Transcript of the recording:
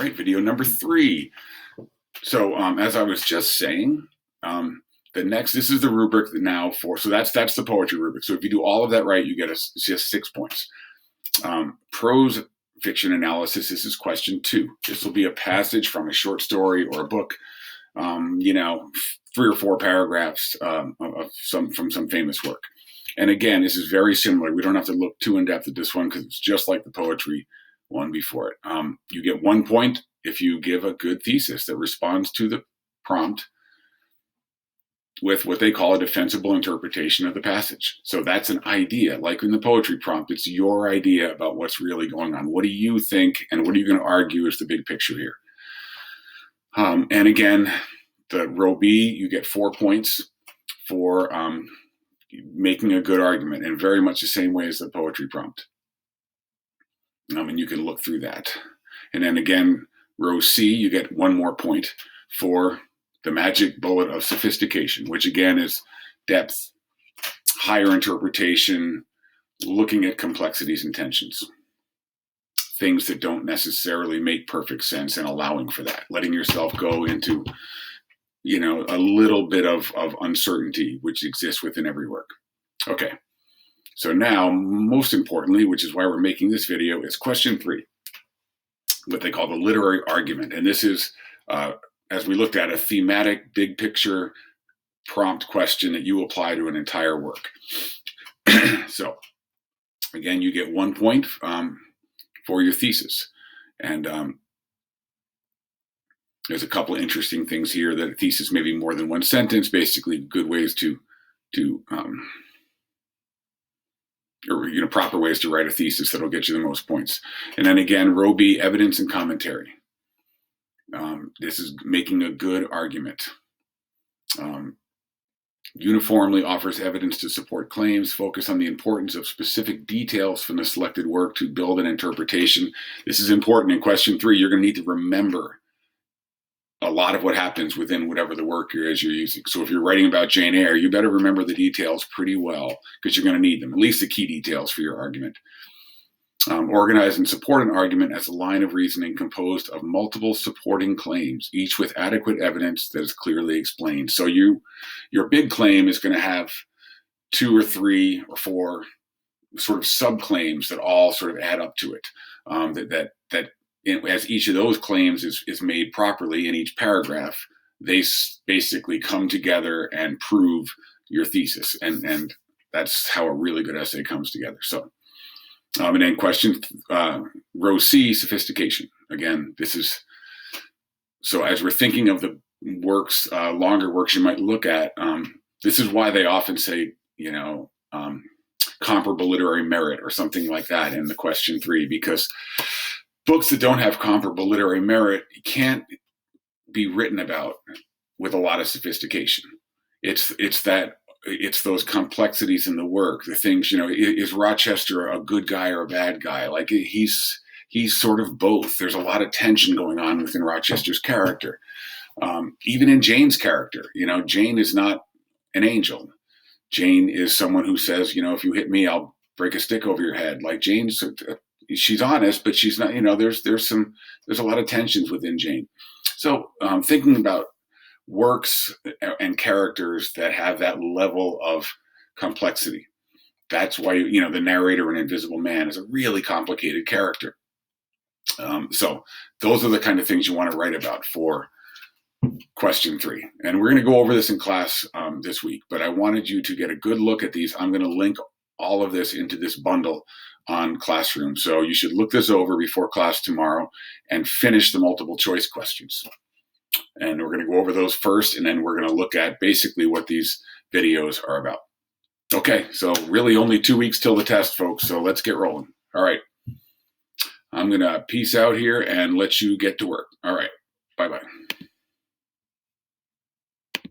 right, video number 3. So as I was just saying, this is the rubric now for, so that's the poetry rubric. So if you do all of that right, you get just 6 points. Prose fiction analysis, this is question 2. This will be a passage from a short story or a book, 3 or 4 paragraphs from some famous work. And again, this is very similar. We don't have to look too in depth at this one because it's just like the poetry one before it. You get 1 point if you give a good thesis that responds to the prompt with what they call a defensible interpretation of the passage. So that's an idea. Like in the poetry prompt, it's your idea about what's really going on. What do you think, and what are you going to argue is the big picture here? And again, the row B, you get 4 points for making a good argument, in very much the same way as the poetry prompt. And you can look through that. And then again, row C, you get 1 more point for the magic bullet of sophistication, which again is depth, higher interpretation, looking at complexities and tensions, things that don't necessarily make perfect sense, and allowing for that, letting yourself go into, a little bit of uncertainty which exists within every work. Okay, so now, most importantly, which is why we're making this video, is question 3, what they call the literary argument. And this is, as we looked at, a thematic, big picture prompt question that you apply to an entire work. So again, you get 1 point for your thesis. And there's a couple of interesting things here. That a thesis may be more than 1 sentence, basically good ways proper ways to write a thesis that'll get you the most points. And then again, row B, evidence and commentary. This is making a good argument. Uniformly offers evidence to support claims, focus on the importance of specific details from the selected work to build an interpretation. This is important. In question 3, you're going to need to remember a lot of what happens within whatever the work is you're using. So if you're writing about Jane Eyre, you better remember the details pretty well, because you're going to need them, at least the key details for your argument. Organize and support an argument as a line of reasoning composed of multiple supporting claims, each with adequate evidence that is clearly explained. So your big claim is going to have 2 or 3 or 4 sort of subclaims that all sort of add up to it. As each of those claims is made properly in each paragraph, they basically come together and prove your thesis. And that's how a really good essay comes together. So. And then question row C, sophistication. Again, this is, so as we're thinking of the works, longer works you might look at, this is why they often say, comparable literary merit or something like that in the question 3, because books that don't have comparable literary merit can't be written about with a lot of sophistication. It's those complexities in the work, the things, is Rochester a good guy or a bad guy? Like he's sort of both. There's a lot of tension going on within Rochester's character. Even in Jane's character, Jane is not an angel. Jane is someone who says, if you hit me, I'll break a stick over your head. Like she's honest, but she's not, there's a lot of tensions within Jane. So thinking about works and characters that have that level of complexity. That's why, the narrator in Invisible Man is a really complicated character. So those are the kind of things you want to write about for question 3. And we're going to go over this in class this week, but I wanted you to get a good look at these. I'm going to link all of this into this bundle on Classroom. So you should look this over before class tomorrow and finish the multiple choice questions. And we're going to go over those first, and then we're going to look at basically what these videos are about. Okay, so really only 2 weeks till the test, folks, so let's get rolling. All right, I'm going to peace out here and let you get to work. All right, bye-bye.